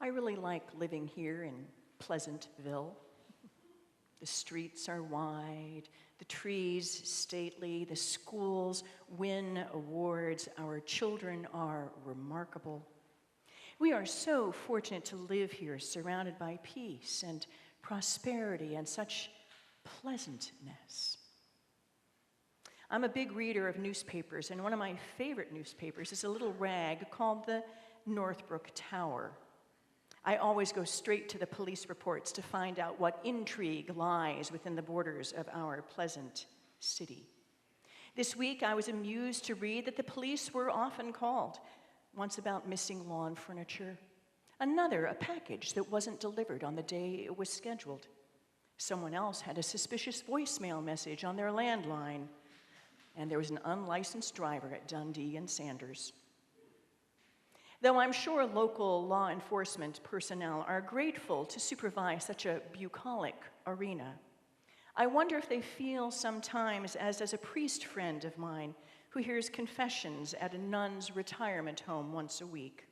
I really like living here in Pleasantville. The streets are wide, the trees stately, the schools win awards, our children are remarkable. We are so fortunate to live here, surrounded by peace and prosperity and such pleasantness. I'm a big reader of newspapers, and one of my favorite newspapers is a little rag called the Northbrook Tower. I always go straight to the police reports to find out what intrigue lies within the borders of our pleasant city. This week, I was amused to read that the police were often called, once about missing lawn furniture, another a package that wasn't delivered on the day it was scheduled. Someone else had a suspicious voicemail message on their landline, and there was an unlicensed driver at Dundee and Sanders. Though I'm sure local law enforcement personnel are grateful to supervise such a bucolic arena, I wonder if they feel sometimes, as does a priest friend of mine who hears confessions at a nun's retirement home once a week.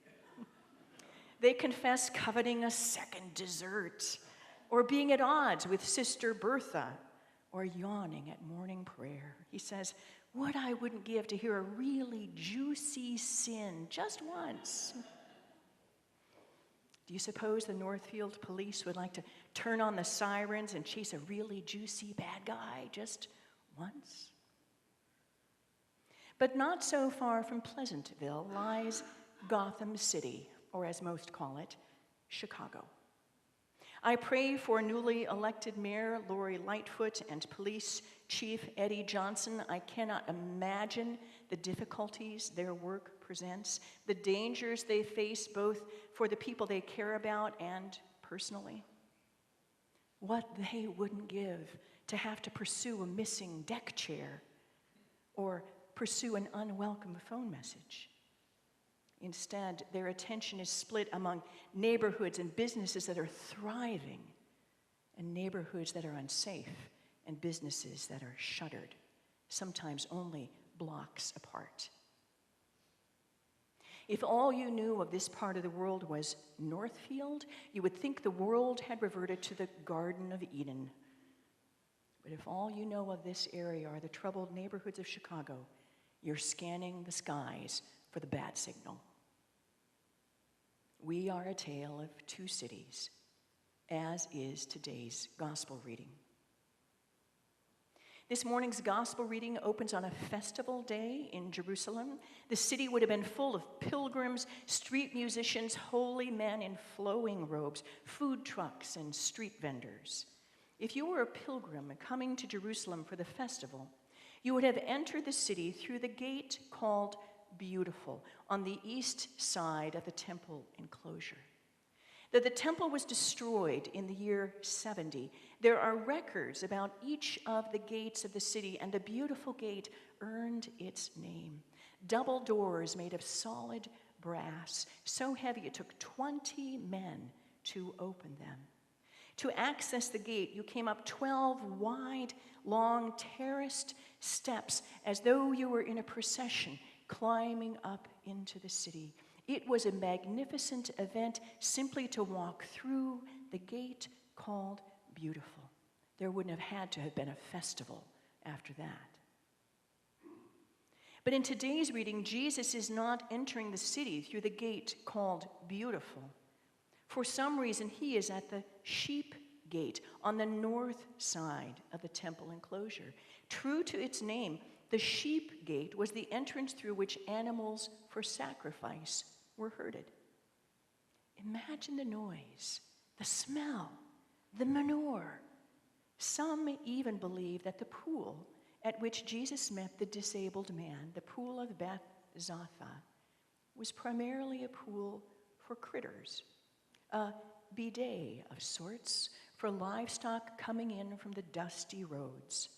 They confess coveting a second dessert, or being at odds with Sister Bertha, or yawning at morning prayer. He says, "What I wouldn't give to hear a really juicy sin just once." Do you suppose the Northfield police would like to turn on the sirens and chase a really juicy bad guy just once? But not so far from Pleasantville lies Gotham City, or as most call it, Chicago. I pray for newly elected Mayor Lori Lightfoot and Police Chief Eddie Johnson. I cannot imagine the difficulties their work presents, the dangers they face both for the people they care about and personally. What they wouldn't give to have to pursue a missing deck chair or pursue an unwelcome phone message. Instead, their attention is split among neighborhoods and businesses that are thriving and neighborhoods that are unsafe and businesses that are shuttered, sometimes only blocks apart. If all you knew of this part of the world was Northfield, you would think the world had reverted to the Garden of Eden. But if all you know of this area are the troubled neighborhoods of Chicago, you're scanning the skies for the bat signal. We are a tale of two cities, as is today's gospel reading. This morning's gospel reading opens on a festival day in Jerusalem. The city would have been full of pilgrims, street musicians, holy men in flowing robes, food trucks, and street vendors. If you were a pilgrim coming to Jerusalem for the festival, you would have entered the city through the gate called Beautiful on the east side of the temple enclosure. Though the temple was destroyed in the year 70, there are records about each of the gates of the city, and the Beautiful Gate earned its name. Double doors made of solid brass, so heavy it took 20 men to open them. To access the gate, you came up 12 wide, long, terraced steps as though you were in a procession climbing up into the city. It was a magnificent event simply to walk through the gate called Beautiful. There wouldn't have had to have been a festival after that. But in today's reading, Jesus is not entering the city through the gate called Beautiful. For some reason, he is at the sheep gate on the north side of the temple enclosure. True to its name, the sheep gate was the entrance through which animals for sacrifice were herded. Imagine the noise, the smell, the manure. Some even believe that the pool at which Jesus met the disabled man, the pool of Beth-Zatha, was primarily a pool for critters, a bidet of sorts for livestock coming in from the dusty roads.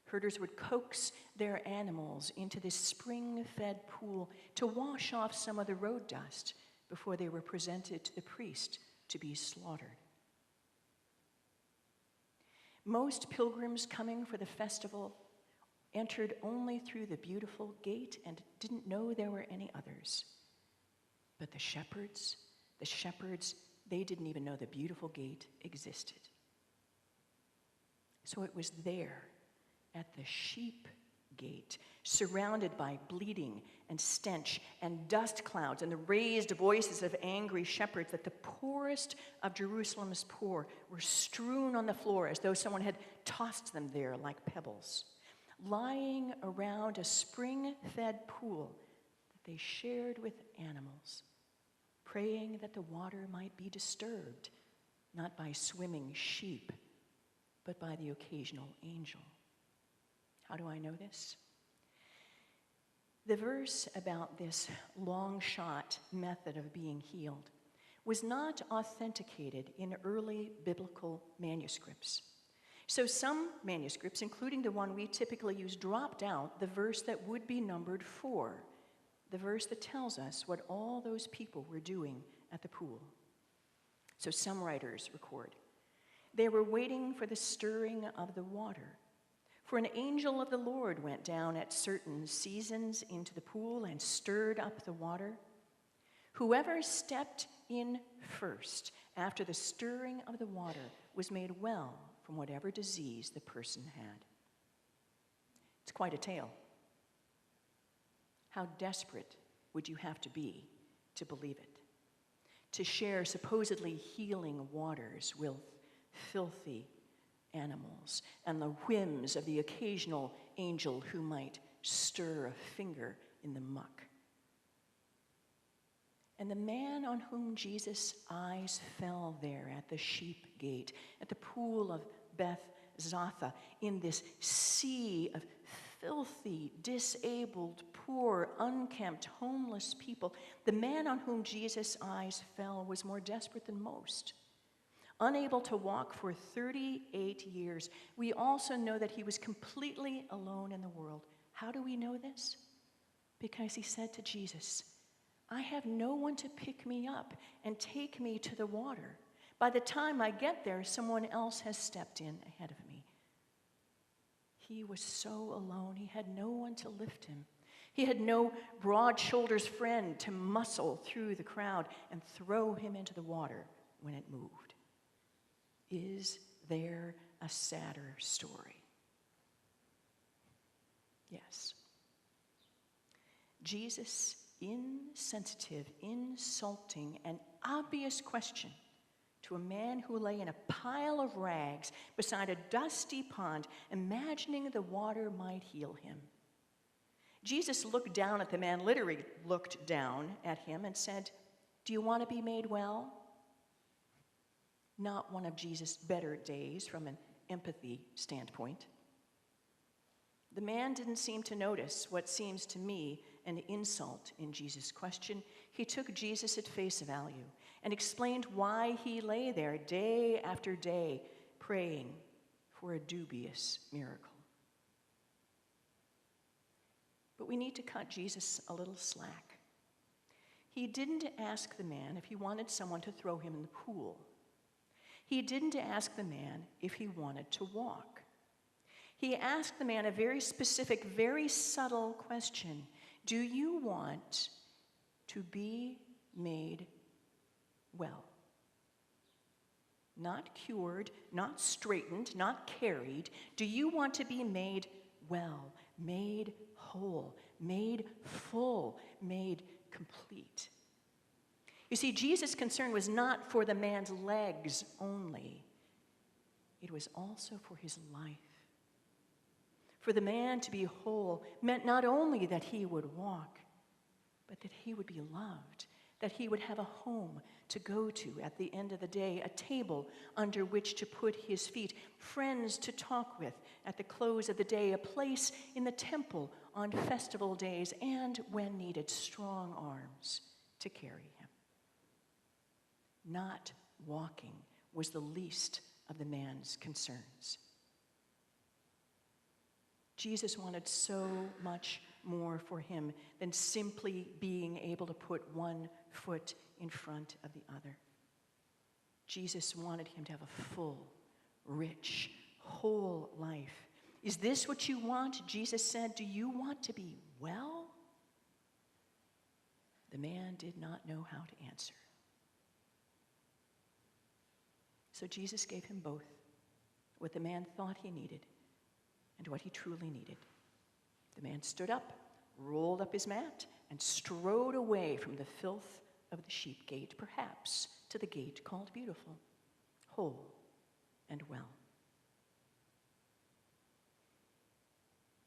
Herders would coax their animals into this spring-fed pool to wash off some of the road dust before they were presented to the priest to be slaughtered. Most pilgrims coming for the festival entered only through the Beautiful Gate and didn't know there were any others. But the shepherds, The shepherds, they didn't even know the beautiful gate existed. So it was there, at the sheep gate, surrounded by bleeding and stench and dust clouds and the raised voices of angry shepherds, that the poorest of Jerusalem's poor were strewn on the floor as though someone had tossed them there like pebbles, lying around a spring-fed pool that they shared with animals, praying that the water might be disturbed, not by swimming sheep, but by the occasional angel. How do I know this? The verse about this long-shot method of being healed was not authenticated in early biblical manuscripts. So some manuscripts, including the one we typically use, dropped out the verse that would be numbered 4, the verse that tells us what all those people were doing at the pool. So some writers record, they were waiting for the stirring of the water. For an angel of the Lord went down at certain seasons into the pool and stirred up the water. Whoever stepped in first after the stirring of the water was made well from whatever disease the person had. It's quite a tale. How desperate would you have to be to believe it? To share supposedly healing waters with filthy animals and the whims of the occasional angel who might stir a finger in the muck. And the man on whom Jesus' eyes fell there at the sheep gate, at the pool of Beth Zatha, in this sea of filthy, disabled, poor, unkempt, homeless people, the man on whom Jesus' eyes fell was more desperate than most. Unable to walk for 38 years, we also know that he was completely alone in the world. How do we know this? Because he said to Jesus, I have no one to pick me up and take me to the water. By the time I get there, someone else has stepped in ahead of me. He was so alone, he had no one to lift him. He had no broad-shouldered friend to muscle through the crowd and throw him into the water when it moved. Is there a sadder story? Yes. Jesus' insensitive, insulting, and obvious question to a man who lay in a pile of rags beside a dusty pond, imagining the water might heal him. Jesus looked down at the man, literally looked down at him and said, do you want to be made well? Not one of Jesus' better days from an empathy standpoint. The man didn't seem to notice what seems to me an insult in Jesus' question. He took Jesus at face value and explained why he lay there day after day praying for a dubious miracle. But we need to cut Jesus a little slack. He didn't ask the man if he wanted someone to throw him in the pool. He didn't ask the man if he wanted to walk. He asked the man a very specific, very subtle question. Do you want to be made well? Not cured, not straightened, not carried. Do you want to be made well, made whole, made full, made complete? You see, Jesus' concern was not for the man's legs only. It was also for his life. For the man to be whole meant not only that he would walk, but that he would be loved, that he would have a home to go to at the end of the day, a table under which to put his feet, friends to talk with at the close of the day, a place in the temple on festival days, and, when needed, strong arms to carry him. Not walking was the least of the man's concerns. Jesus wanted so much more for him than simply being able to put one foot in front of the other. Jesus wanted him to have a full, rich, whole life. Is this what you want? Jesus said, do you want to be well? The man did not know how to answer. So Jesus gave him both, what the man thought he needed and what he truly needed. The man stood up, rolled up his mat, and strode away from the filth of the sheep gate, perhaps to the gate called Beautiful, whole and well.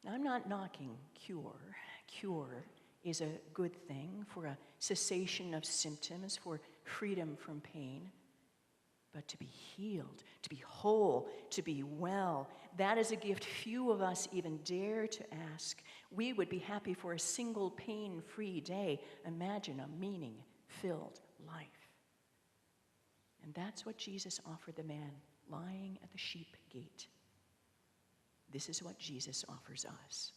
Now, I'm not knocking cure. Cure is a good thing for a cessation of symptoms, for freedom from pain. But to be healed, to be whole, to be well, that is a gift few of us even dare to ask. We would be happy for a single pain-free day. Imagine a meaning-filled life. And that's what Jesus offered the man lying at the sheep gate. This is what Jesus offers us.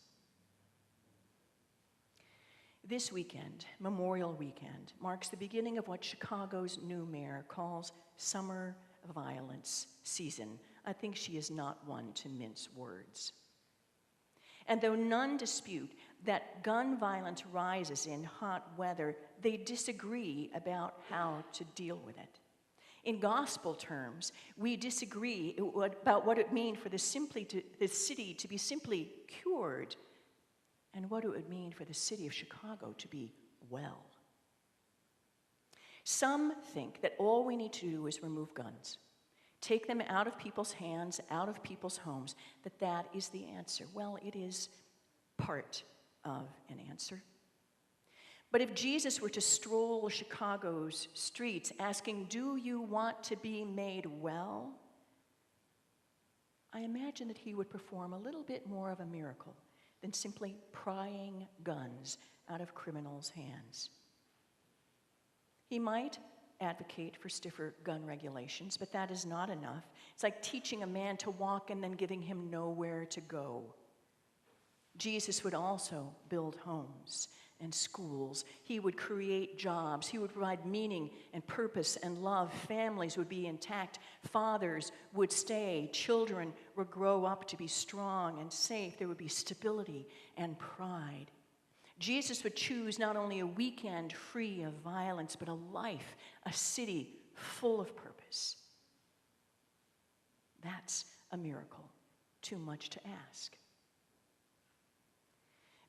This weekend, Memorial Weekend, marks the beginning of what Chicago's new mayor calls summer violence season. I think she is not one to mince words. And though none dispute that gun violence rises in hot weather, they disagree about how to deal with it. In gospel terms, we disagree about what it means for the city to be simply cured and what it would mean for the city of Chicago to be well. Some think that all we need to do is remove guns, take them out of people's hands, out of people's homes, that is the answer. Well, it is part of an answer. But if Jesus were to stroll Chicago's streets asking, "Do you want to be made well?" I imagine that he would perform a little bit more of a miracle than simply prying guns out of criminals' hands. He might advocate for stiffer gun regulations, but that is not enough. It's like teaching a man to walk and then giving him nowhere to go. Jesus would also build homes and schools. He would create jobs. He would provide meaning and purpose and love. Families would be intact. Fathers would stay. Children would grow up to be strong and safe. There would be stability and pride. Jesus would choose not only a weekend free of violence, but a life, a city full of purpose. That's a miracle, too much to ask.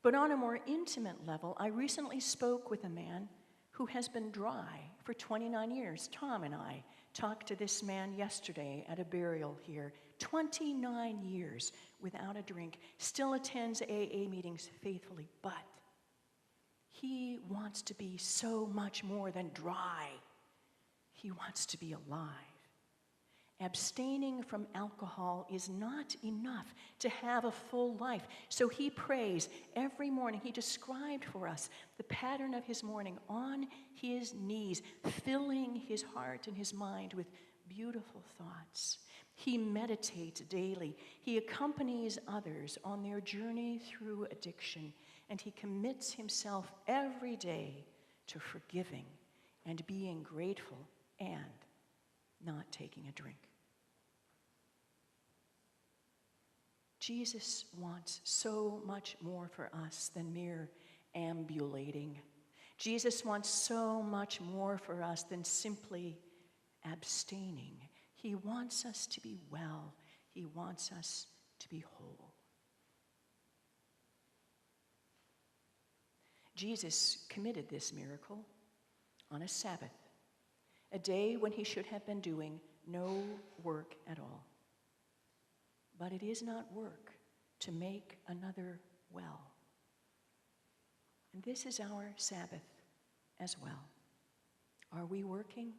But on a more intimate level, I recently spoke with a man who has been dry for 29 years. Tom and I talked to this man yesterday at a burial here. 29 years without a drink, still attends AA meetings faithfully, but he wants to be so much more than dry. He wants to be alive. Abstaining from alcohol is not enough to have a full life. So he prays every morning. He described for us the pattern of his morning on his knees, filling his heart and his mind with beautiful thoughts. He meditates daily. He accompanies others on their journey through addiction, and he commits himself every day to forgiving and being grateful and not taking a drink. Jesus wants so much more for us than mere ambulating. Jesus wants so much more for us than simply abstaining. He wants us to be well. He wants us to be whole. Jesus committed this miracle on a Sabbath, a day when he should have been doing no work at all. But it is not work to make another well. And this is our Sabbath as well. Are we working,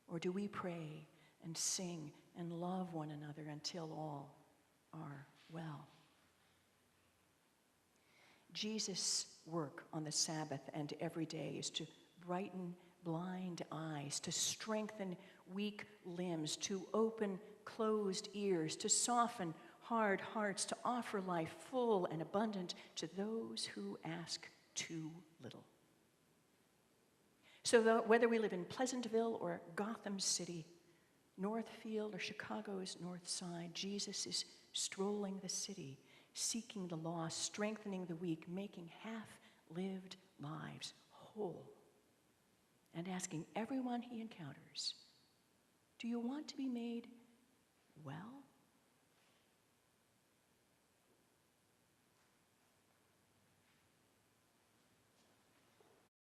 or do we pray and sing and love one another until all are well? Jesus' work on the Sabbath and every day is to brighten blind eyes, to strengthen weak limbs, to open closed ears, to soften hard hearts, to offer life full and abundant to those who ask too little. So whether we live in Pleasantville or Gotham City, Northfield or Chicago's North Side, Jesus is strolling the city, seeking the lost, strengthening the weak, making half-lived lives whole, and asking everyone he encounters Do you want to be made well?